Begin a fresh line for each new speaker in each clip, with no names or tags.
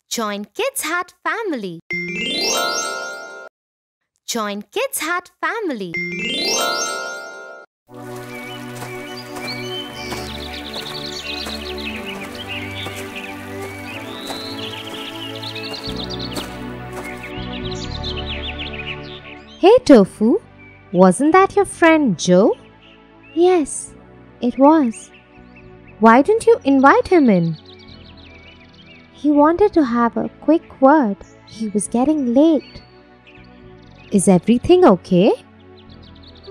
Join Kids Hat family. Join Kids Hat family.
Hey Tofu, wasn't that your friend Joe? Yes, it was. Why didn't you invite him in? He wanted to have a quick word. He was getting late. Is everything okay?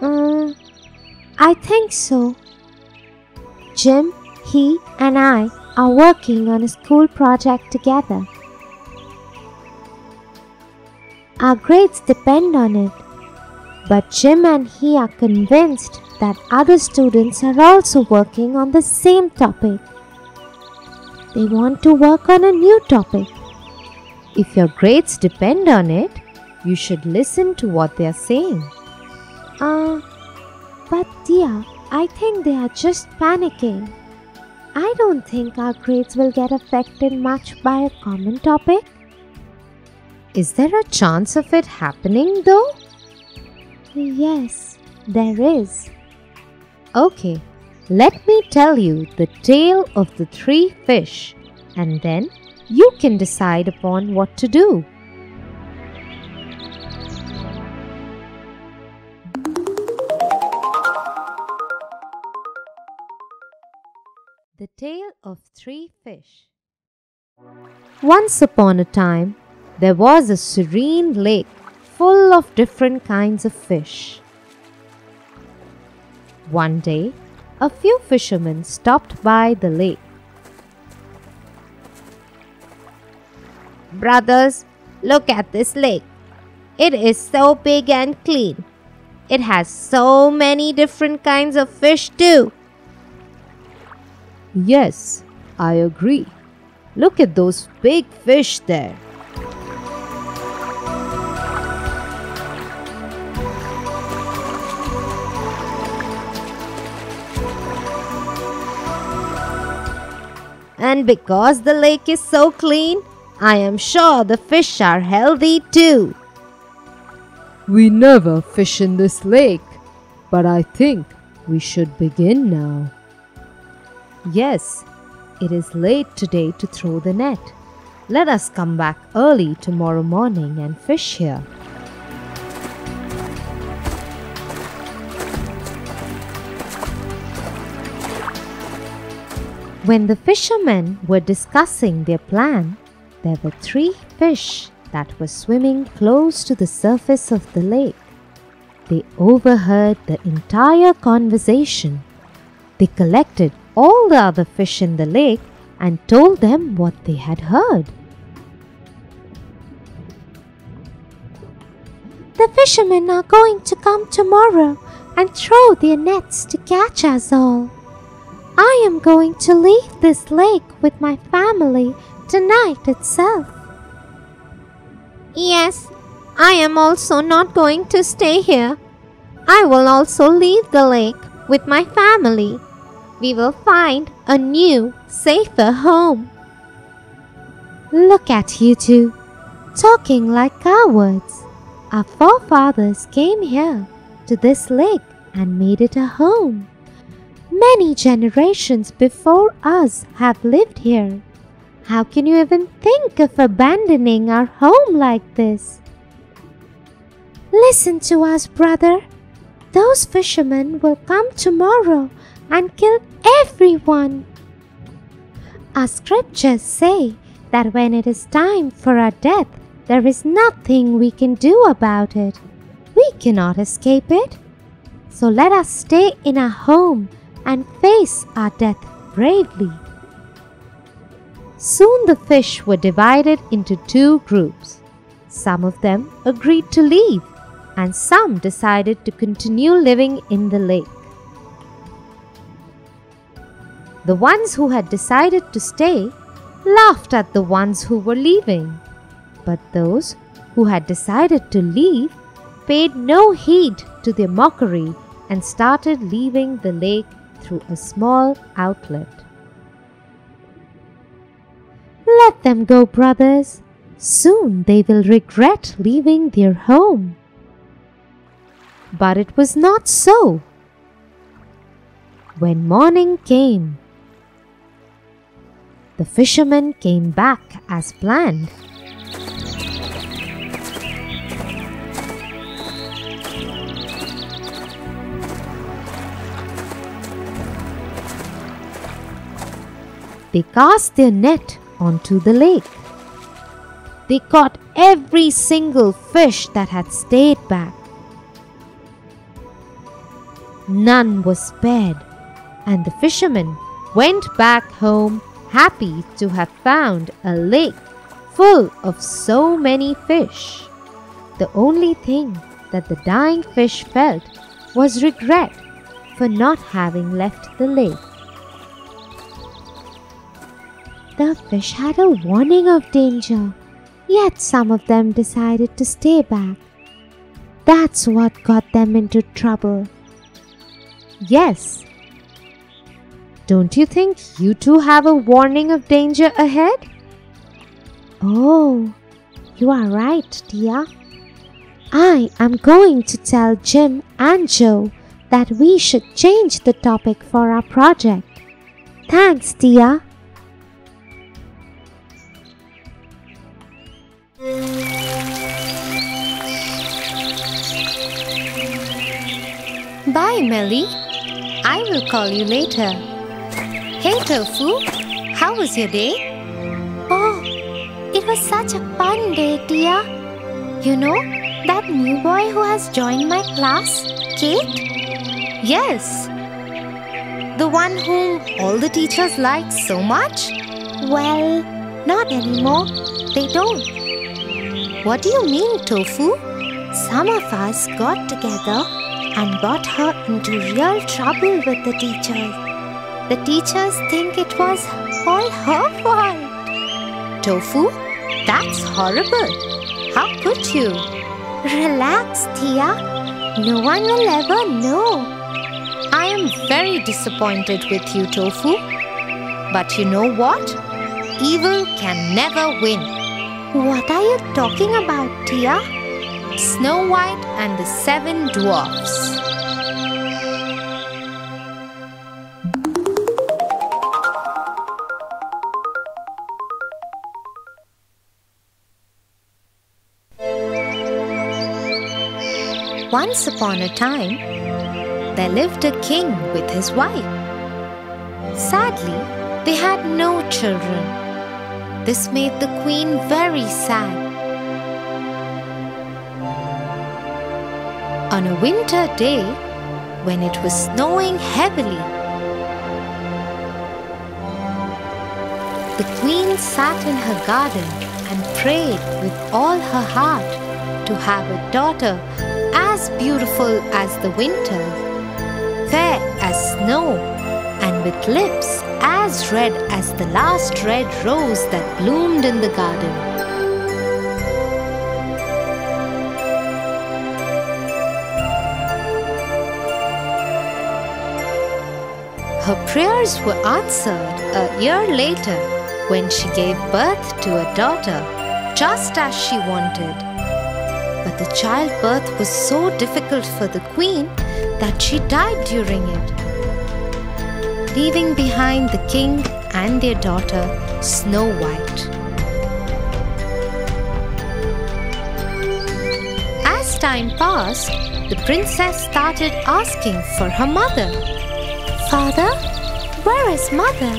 I think so. Jim, he and I are working on a school project together. Our grades depend on it. But Jim and he are convinced that other students are also working on the same topic. They want to work on a new topic. If your grades depend on it, you should listen to what they are saying. But dear, I think they are just panicking. I don't think our grades will get affected much by a common topic.
Is there a chance of it happening though?
Yes, there is.
Okay, let me tell you the tale of the three fish, and then you can decide upon what to do. The Tale of Three Fish. Once upon a time, there was a serene lake full of different kinds of fish. One day, a few fishermen stopped by the lake. Brothers, look at this lake. It is so big and clean. It has so many different kinds of fish too.
Yes, I agree. Look at those big fish there.
And because the lake is so clean, I am sure the fish are healthy too.
We never fish in this lake, but I think we should begin now.
Yes, it is late today to throw the net. Let us come back early tomorrow morning and fish here. When the fishermen were discussing their plan, there were three fish that were swimming close to the surface of the lake. They overheard the entire conversation. They collected all the other fish in the lake and told them what they had heard.
The fishermen are going to come tomorrow and throw their nets to catch us all. I am going to leave this lake with my family tonight itself.
Yes, I am also not going to stay here. I will also leave the lake with my family. We will find a new, safer home.
Look at you two, talking like cowards. Our forefathers came here to this lake and made it a home. Many generations before us have lived here. How can you even think of abandoning our home like this? Listen to us, brother. Those fishermen will come tomorrow and kill everyone. Our scriptures say that when it is time for our death, there is nothing we can do about it. We cannot escape it. So let us stay in our home and face our death bravely.
Soon the fish were divided into two groups. Some of them agreed to leave, and some decided to continue living in the lake. The ones who had decided to stay laughed at the ones who were leaving, but those who had decided to leave paid no heed to their mockery and started leaving the lake through a small outlet. Let them go, brothers. Soon they will regret leaving their home. But it was not so. When morning came, the fishermen came back as planned. They cast their net onto the lake. They caught every single fish that had stayed back. None was spared, and the fishermen went back home happy to have found a lake full of so many fish. The only thing that the dying fish felt was regret for not having left the lake.
The fish had a warning of danger, yet some of them decided to stay back. That's what got them into trouble.
Yes. Don't you think you too have a warning of danger ahead?
Oh, you are right, Tia. I am going to tell Jim and Joe that we should change the topic for our project. Thanks, Tia.
Bye, Melly. I will call you later. Hey, Tofu. How was your day?
Oh, it was such a fun day, Tia. You know, that new boy who has joined my class, Kate?
Yes. The one whom all the teachers like so much?
Well, not anymore. They don't.
What do you mean, Tofu?
Some of us got together and got her into real trouble with the teachers. The teachers think it was all her fault.
Tofu? That's horrible. How could you?
Relax, Tia. No one will ever know.
I am very disappointed with you, Tofu. But you know what? Evil can never win.
What are you talking about, Tia?
Snow White and the Seven Dwarfs. Once upon a time, there lived a king with his wife. Sadly, they had no children. This made the queen very sad. On a winter day, when it was snowing heavily, the queen sat in her garden and prayed with all her heart to have a daughter as beautiful as the winter, fair as snow, and with lips as red as the last red rose that bloomed in the garden. Her prayers were answered a year later when she gave birth to a daughter, just as she wanted. But the childbirth was so difficult for the queen that she died during it, leaving behind the king and their daughter, Snow White. As time passed, the princess started asking for her mother.
Father, where is mother?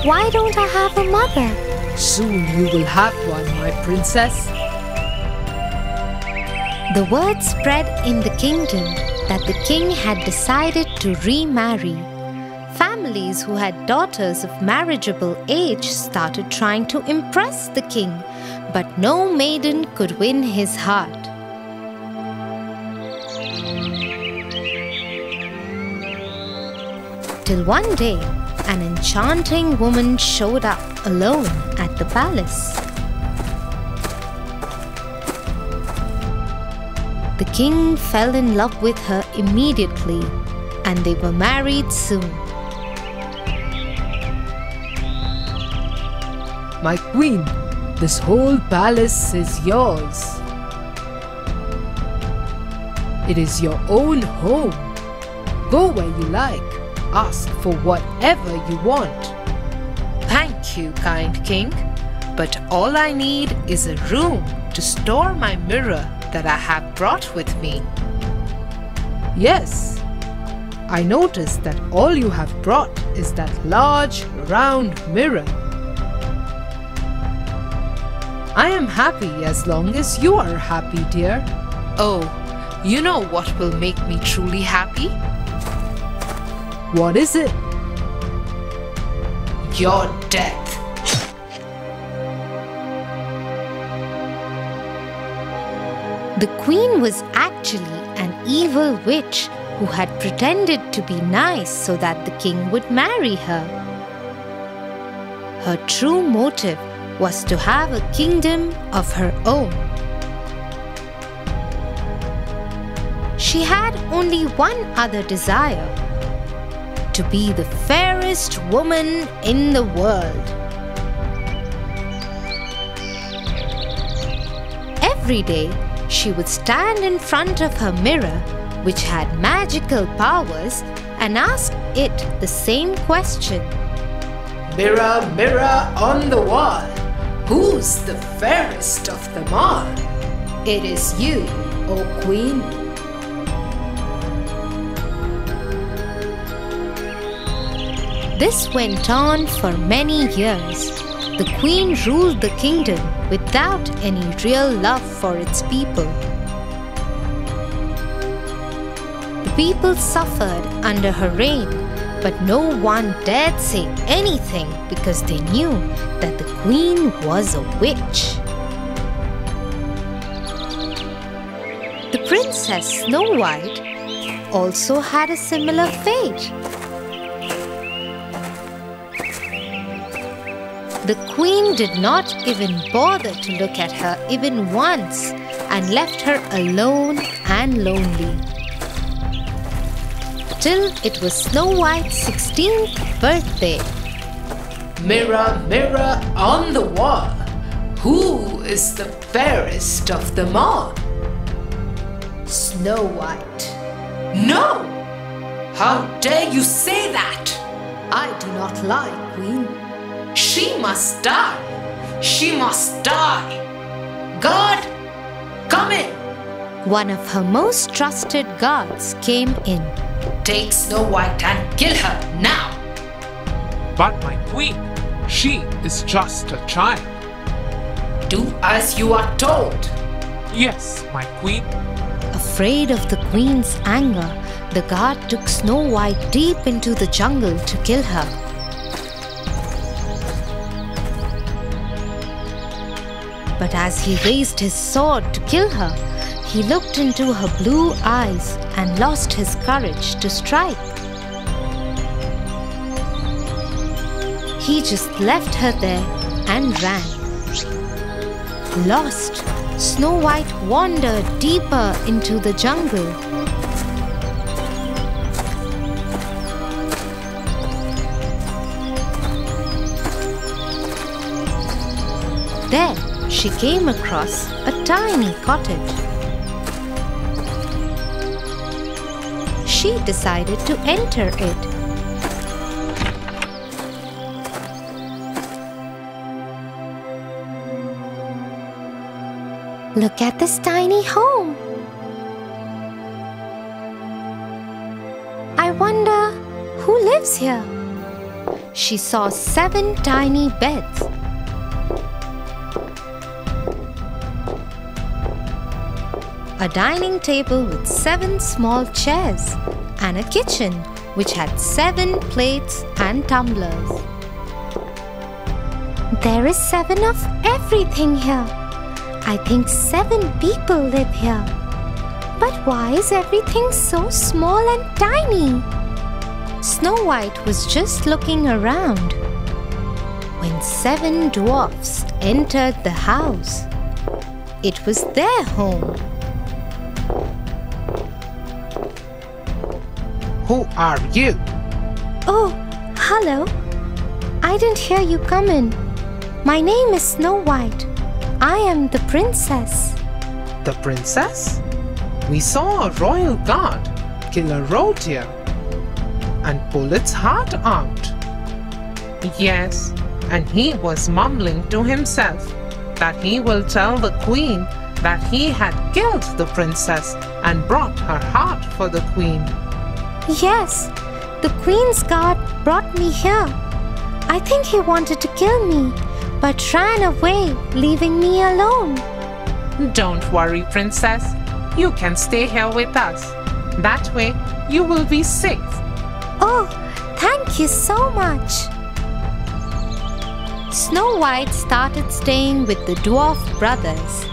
Why don't I have a mother?
Soon you will have one, my princess.
The word spread in the kingdom that the king had decided to remarry. Families who had daughters of marriageable age started trying to impress the king, but no maiden could win his heart. Till one day, an enchanting woman showed up alone at the palace. The king fell in love with her immediately, and they were married soon.
My queen, this whole palace is yours. It is your own home. Go where you like. Ask for whatever you want.
Thank you, kind king. But all I need is a room to store my mirror that I have brought with me.
Yes, I noticed that all you have brought is that large, round mirror. I am happy as long as you are happy, dear.
Oh, you know what will make me truly happy?
What is it?
Your death.
The queen was actually an evil witch who had pretended to be nice so that the king would marry her. Her true motive was to have a kingdom of her own. She had only one other desire: to be the fairest woman in the world. Every day, she would stand in front of her mirror, which had magical powers, and ask it the same question.
Mirror, mirror on the wall, who's the fairest of them all? It is you, O Queen.
This went on for many years. The queen ruled the kingdom without any real love for its people. The people suffered under her reign, but no one dared say anything because they knew that the queen was a witch. The Princess Snow White also had a similar fate. The queen did not even bother to look at her even once and left her alone and lonely. Till it was Snow White's 16th birthday.
Mirror, mirror on the wall, who is the fairest of them all? Snow White. No! How dare you say that? I do not lie, Queen. She must die. She must die. God, come in.
One of her most trusted guards came in.
Take Snow White and kill her now.
But my queen, she is just a child.
Do as you are told.
Yes, my queen.
Afraid of the queen's anger, the guard took Snow White deep into the jungle to kill her. But as he raised his sword to kill her, he looked into her blue eyes and lost his courage to strike. He just left her there and ran. Lost, Snow White wandered deeper into the jungle. There, she came across a tiny cottage. She decided to enter it. Look at this tiny home. I wonder who lives here. She saw 7 tiny beds. A dining table with 7 small chairs, and a kitchen which had 7 plates and tumblers. There is 7 of everything here. I think 7 people live here. But why is everything so small and tiny? Snow White was just looking around when 7 dwarfs entered the house. It was their home.
Who are you?
Oh, hello. I didn't hear you come in. My name is Snow White. I am the princess.
The princess? We saw a royal guard kill a reindeer and pull its heart out. Yes, and he was mumbling to himself that he will tell the queen that he had killed the princess and brought her heart for the queen.
Yes, the queen's guard brought me here. I think he wanted to kill me, but ran away, leaving me alone.
Don't worry, princess. You can stay here with us. That way, you will be safe.
Oh, thank you so much. Snow White started staying with the dwarf brothers.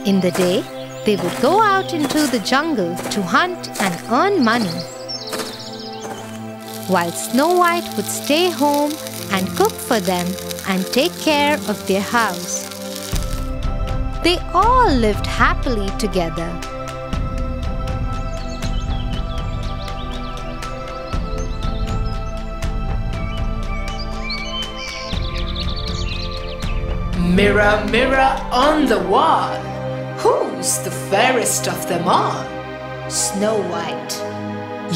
In the day, they would go out into the jungle to hunt and earn money, while Snow White would stay home and cook for them and take care of their house. They all lived happily together.
Mirror, mirror on the wall, who's the fairest of them all? Snow White.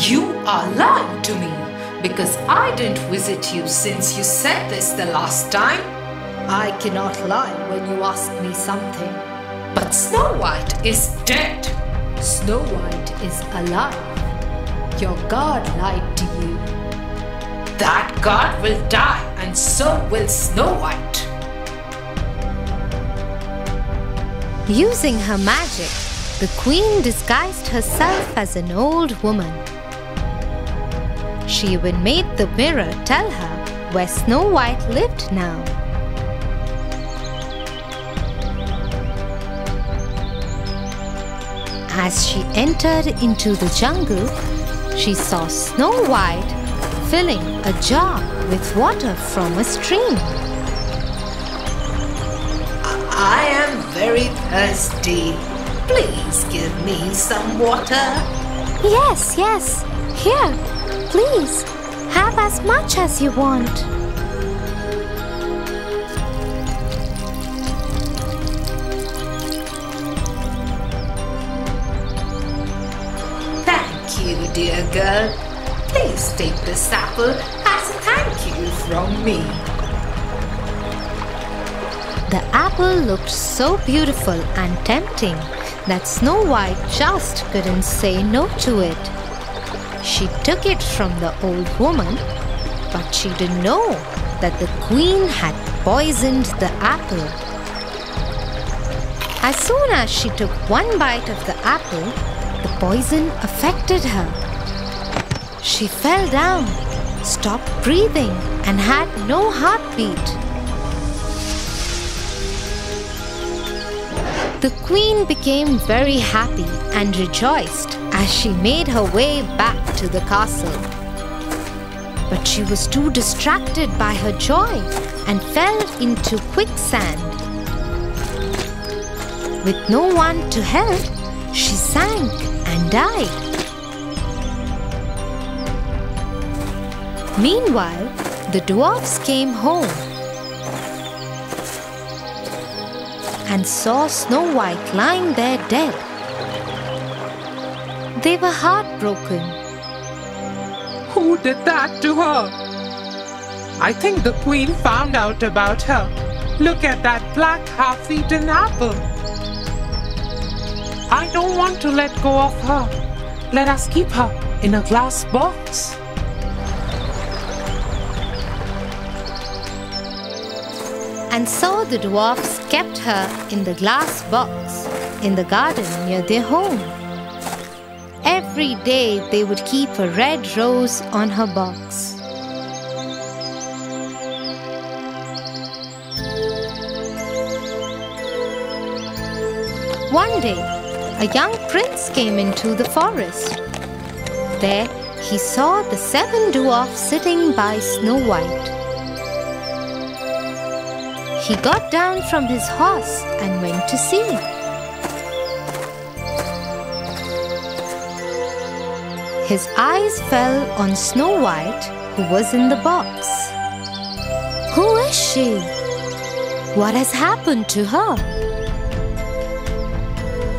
You are lying to me because I didn't visit you since you said this the last time.
I cannot lie when you ask me something.
But Snow White is dead.
Snow White is alive. Your God lied to you.
That God will die, and so will Snow White.
Using her magic, the queen disguised herself as an old woman. She even made the mirror tell her where Snow White lived now. As she entered into the jungle, she saw Snow White filling a jar with water from a stream.
I am very thirsty. Please give me some water.
Yes, yes. Here, please. Have as much as you want.
Thank you, dear girl. Please take this apple as a thank you from me.
The apple looked so beautiful and tempting that Snow White just couldn't say no to it. She took it from the old woman, but she didn't know that the queen had poisoned the apple. As soon as she took one bite of the apple, the poison affected her. She fell down, stopped breathing, and had no heartbeat. The queen became very happy and rejoiced as she made her way back to the castle. But she was too distracted by her joy and fell into quicksand. With no one to help, she sank and died. Meanwhile, the dwarfs came home and saw Snow White lying there dead. They were heartbroken.
Who did that to her? I think the queen found out about her. Look at that black half-eaten apple. I don't want to let go of her. Let us keep her in a glass box.
And so the dwarfs kept her in the glass box in the garden near their home. Every day they would keep a red rose on her box. One day, a young prince came into the forest. There, he saw the 7 dwarfs sitting by Snow White. He got down from his horse and went to see. His eyes fell on Snow White,
who was in the box. Who is she? What has happened to her?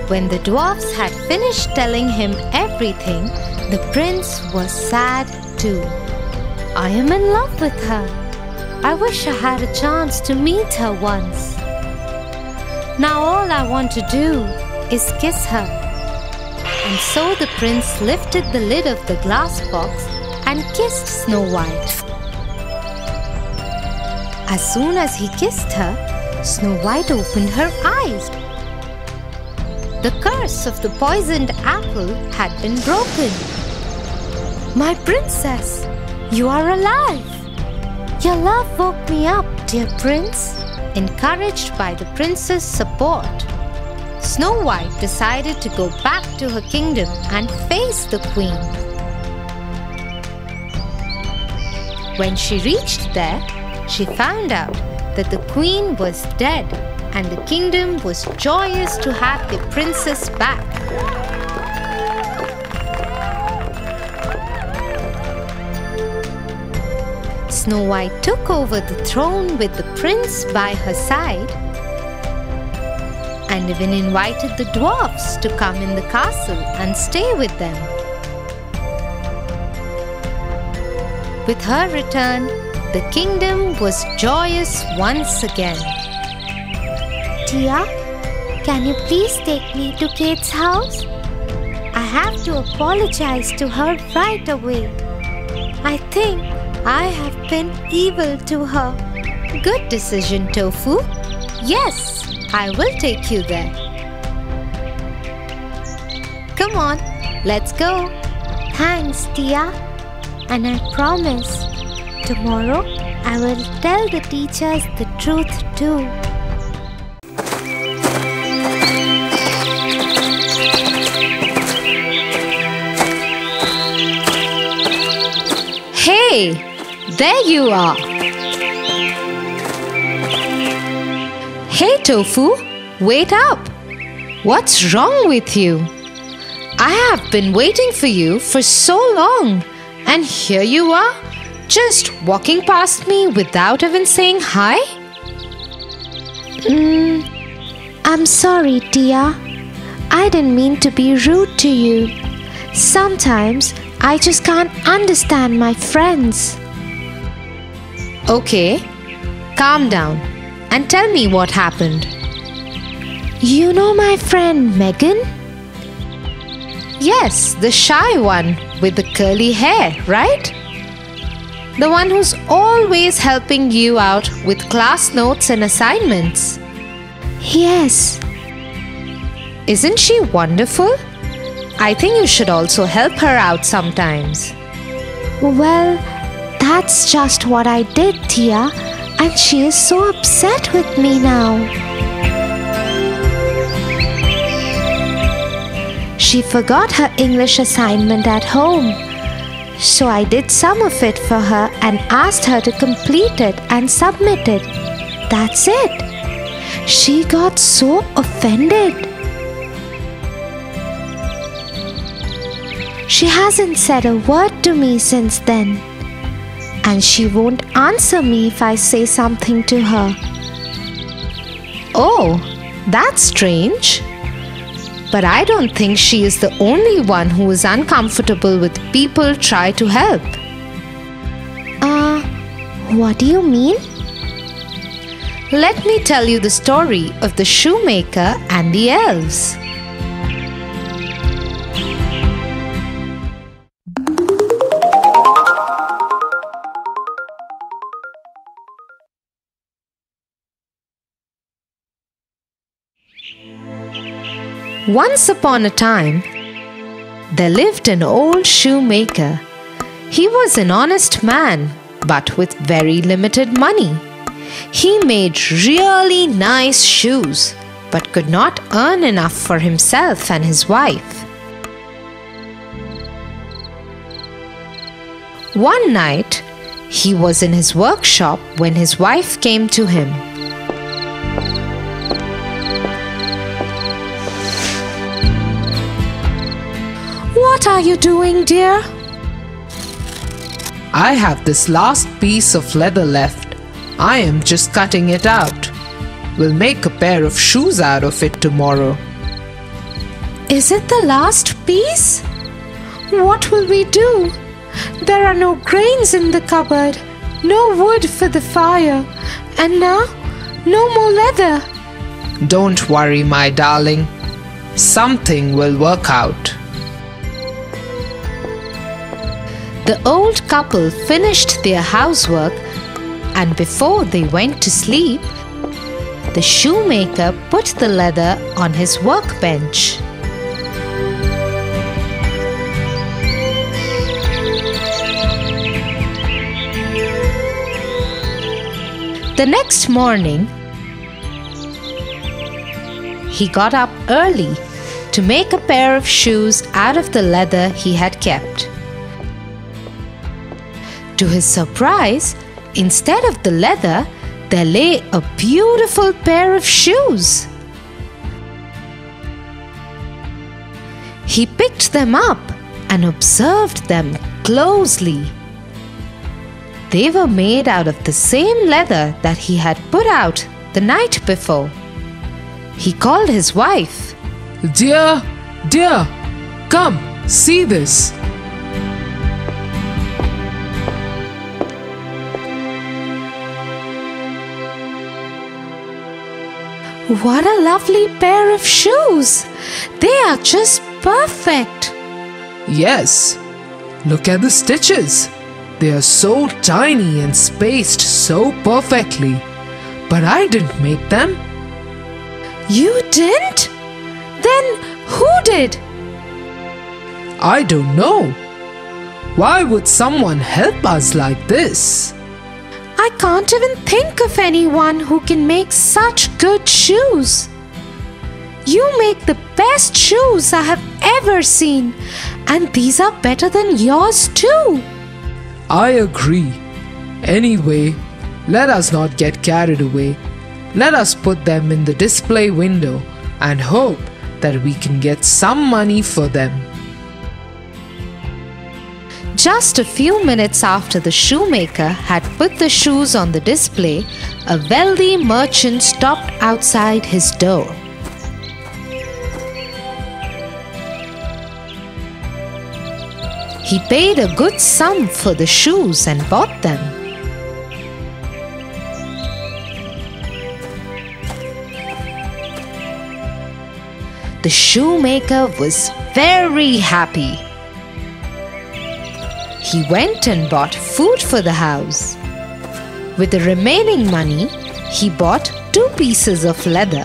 When the dwarfs had finished telling him everything, the prince was sad too. I am in love with her. I wish I had a chance to meet her once. Now all I want to do is kiss her. And so the prince lifted the lid of the glass box and kissed Snow White. As soon as he kissed her, Snow White opened her eyes. The curse of the poisoned apple had been broken. My princess, you are alive! Your love woke me up, dear prince. Encouraged by the prince's support, Snow White decided to go back to her kingdom and face the queen. When she reached there, she found out that the queen was dead and the kingdom was joyous to have the princess back. Snow White took over the throne with the prince by her side and even invited the dwarfs to come in the castle and stay with them. With her return, the kingdom was joyous once again.
Tia, can you please take me to Kate's house? I have to apologize to her right away. I think I have been evil to her.
Good decision, Tofu. Yes, I will take you there. Come on, let's go.
Thanks, Tia. And I promise, tomorrow I will tell the teachers the truth too.
Hey, there you are. Hey, Tofu, wait up. What's wrong with you? I have been waiting for you for so long, and here you are, just walking past me without even saying hi?
I'm sorry, Tia. I didn't mean to be rude to you. Sometimes I just can't understand my friends.
Okay, calm down and tell me what happened.
You know my friend Megan?
Yes, the shy one with the curly hair, right? The one who's always helping you out with class notes and assignments.
Yes.
Isn't she wonderful? I think you should also help her out sometimes.
Well, that's just what I did, Tia, and she is so upset with me now. She forgot her English assignment at home. So I did some of it for her and asked her to complete it and submit it. That's it. She got so offended. She hasn't said a word to me since then. And she won't answer me if I say something to her.
Oh, that's strange. But I don't think she is the only one who is uncomfortable with people try to help.
What do you mean?
Let me tell you the story of the shoemaker and the elves. Once upon a time, there lived an old shoemaker. He was an honest man, but with very limited money. He made really nice shoes, but could not earn enough for himself and his wife. One night, he was in his workshop when his wife came to him. "What are you doing, dear?"
I have this last piece of leather left. I am just cutting it out. We'll make a pair of shoes out of it tomorrow.
Is it the last piece? What will we do? There are no grains in the cupboard, no wood for the fire, and now no more leather.
Don't worry, my darling. Something will work out.
The old couple finished their housework, and before they went to sleep, the shoemaker put the leather on his workbench. The next morning, he got up early to make a pair of shoes out of the leather he had kept. To his surprise, instead of the leather, there lay a beautiful pair of shoes. He picked them up and observed them closely. They were made out of the same leather that he had put out the night before. He called his wife.
Dear, come, see this.
What a lovely pair of shoes! They are just perfect.
Yes, look at the stitches. They are so tiny and spaced so perfectly. But I didn't make them.
You didn't? Then who did?
I don't know. Why would someone help us like this?
I can't even think of anyone who can make such good shoes. You make the best shoes I have ever seen, and these are better than yours too.
I agree. Anyway, let us not get carried away. Let us put them in the display window and hope that we can get some money for them.
Just a few minutes after the shoemaker had put the shoes on the display, a wealthy merchant stopped outside his door. He paid a good sum for the shoes and bought them. The shoemaker was very happy. He went and bought food for the house. With the remaining money, he bought 2 pieces of leather.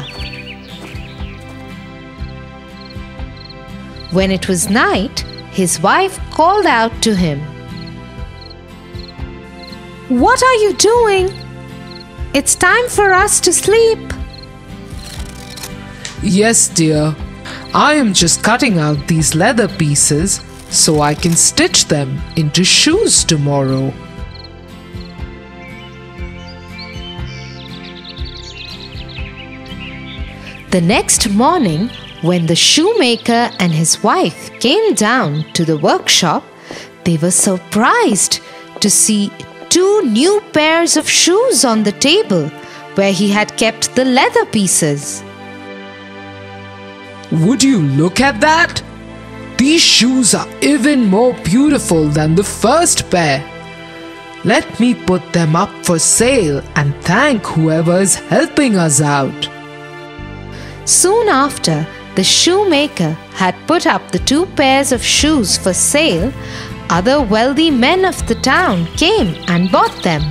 When it was night, his wife called out to him.
What are you doing? It's time for us to sleep.
Yes, dear. I am just cutting out these leather pieces so I can stitch them into shoes tomorrow.
The next morning, when the shoemaker and his wife came down to the workshop, they were surprised to see 2 new pairs of shoes on the table where he had kept the leather pieces.
Would you look at that? These shoes are even more beautiful than the first pair. Let me put them up for sale and thank whoever is helping us out.
Soon after, the shoemaker had put up the 2 pairs of shoes for sale. Other wealthy men of the town came and bought them.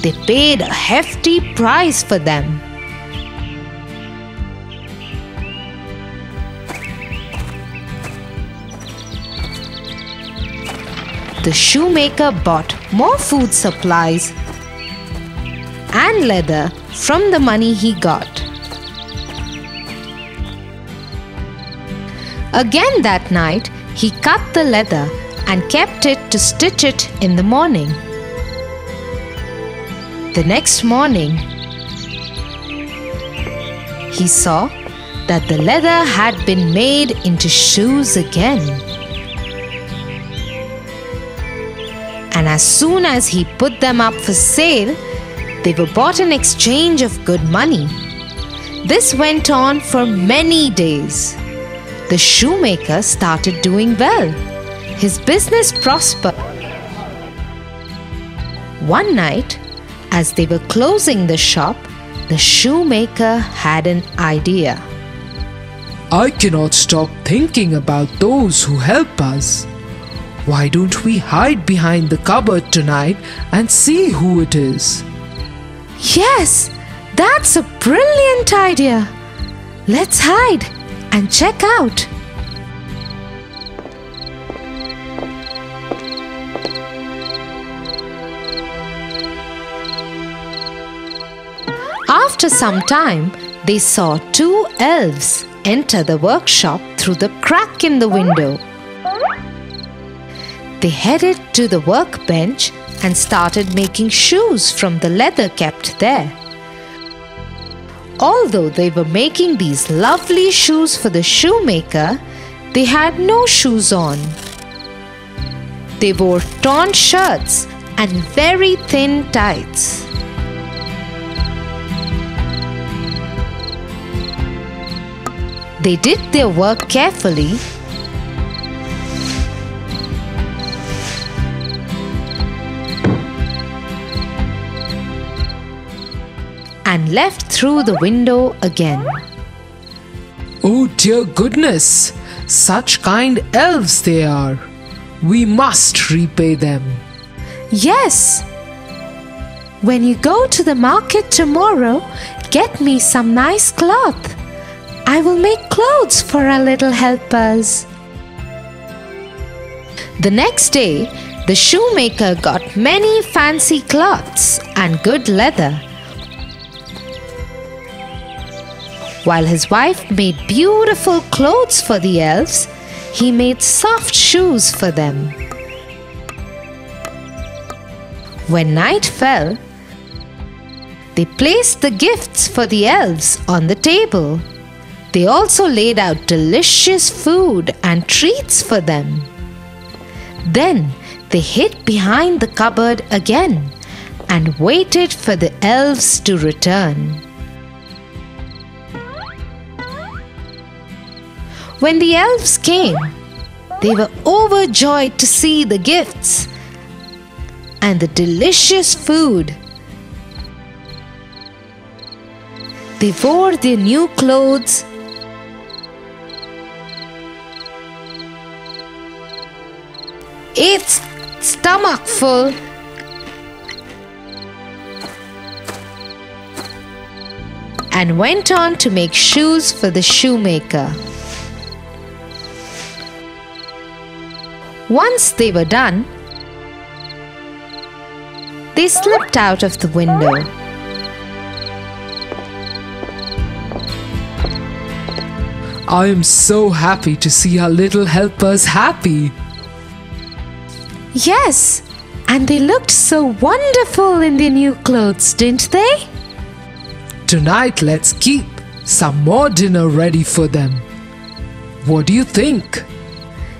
They paid a hefty price for them. The shoemaker bought more food supplies and leather from the money he got. Again that night, he cut the leather and kept it to stitch it in the morning. The next morning, he saw that the leather had been made into shoes again.
and as soon as he put them up for sale, they were bought in exchange of good money. This went on for many days. The shoemaker started doing well. His business prospered. One night, as they were closing the shop, the shoemaker had an idea.
I cannot stop thinking about those who help us. Why don't we hide behind the cupboard tonight and see who it is?
Yes, that's a brilliant idea. Let's hide and check out. After some time, they saw two elves enter the workshop through the crack in the window. They headed to the workbench and started making shoes from the leather kept there. Although they were making these lovely shoes for the shoemaker, they had no shoes on. They wore torn shirts and very thin tights. They did their work carefully and left through the window again.
Oh dear goodness! Such kind elves they are. We must repay them.
Yes. When you go to the market tomorrow, get me some nice cloth. I will make clothes for our little helpers. The next day, the shoemaker got many fancy cloths and good leather, while his wife made beautiful clothes for the elves. He made soft shoes for them. When night fell, they placed the gifts for the elves on the table. They also laid out delicious food and treats for them. Then they hid behind the cupboard again and waited for the elves to return. When the elves came, they were overjoyed to see the gifts and the delicious food. They wore their new clothes ate stomachful and went on to make shoes for the shoemaker. Once they were done, they slipped out of the window.
I am so happy to see our little helpers happy.
Yes, and they looked so wonderful in their new clothes, didn't they?
Tonight let's keep some more dinner ready for them. What do you think?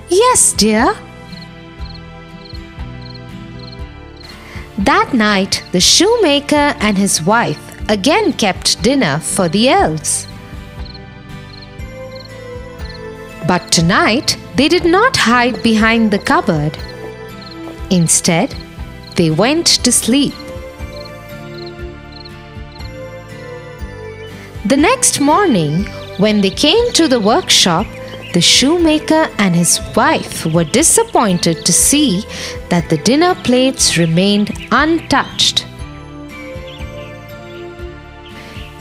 Yes, dear. That night, the shoemaker and his wife again kept dinner for the elves. But tonight, they did not hide behind the cupboard. Instead, they went to sleep. The next morning, when they came to the workshop, the shoemaker and his wife were disappointed to see that the dinner plates remained untouched.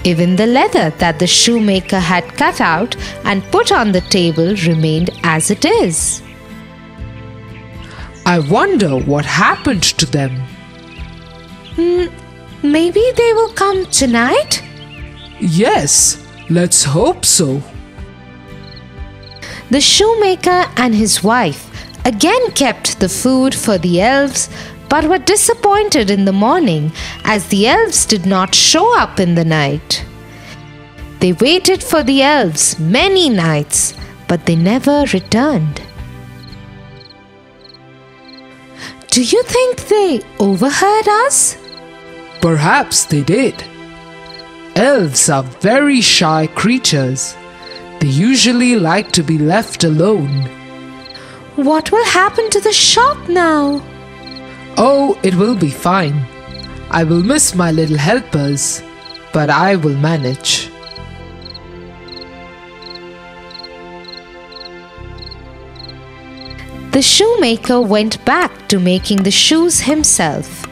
Even the leather that the shoemaker had cut out and put on the table remained as it is.
I wonder what happened to them.
Maybe they will come tonight?
Yes, let's hope so.
The shoemaker and his wife again kept the food for the elves, but were disappointed in the morning as the elves did not show up in the night. They waited for the elves many nights, but they never returned. Do you think they overheard us?
Perhaps they did. Elves are very shy creatures. They usually like to be left alone.
What will happen to the shop now?
Oh, it will be fine. I will miss my little helpers, but I will manage.
The shoemaker went back to making the shoes himself.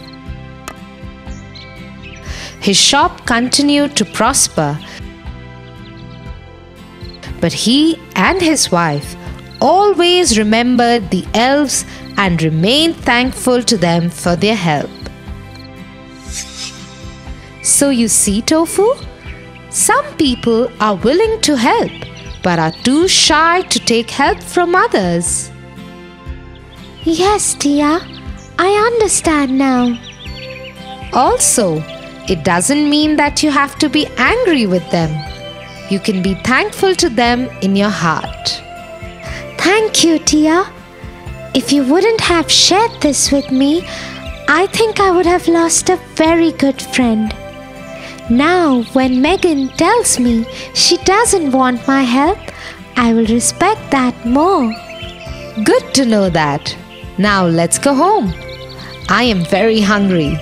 His shop continued to prosper, but he and his wife always remembered the elves and remained thankful to them for their help. So you see, Tofu, some people are willing to help but are too shy to take help from others.
Yes, Tia, I understand now.
Also, it doesn't mean that you have to be angry with them. You can be thankful to them in your heart.
Thank you, Tia. If you wouldn't have shared this with me, I think I would have lost a very good friend. Now, when Megan tells me she doesn't want my help, I will respect that more.
Good to know that. Now let's go home. I am very hungry.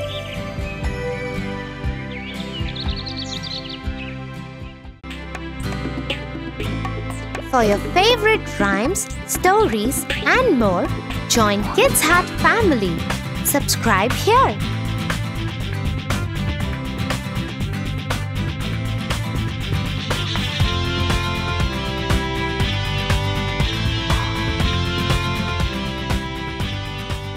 For your favorite rhymes, stories and more, join Kids Hut family. Subscribe here.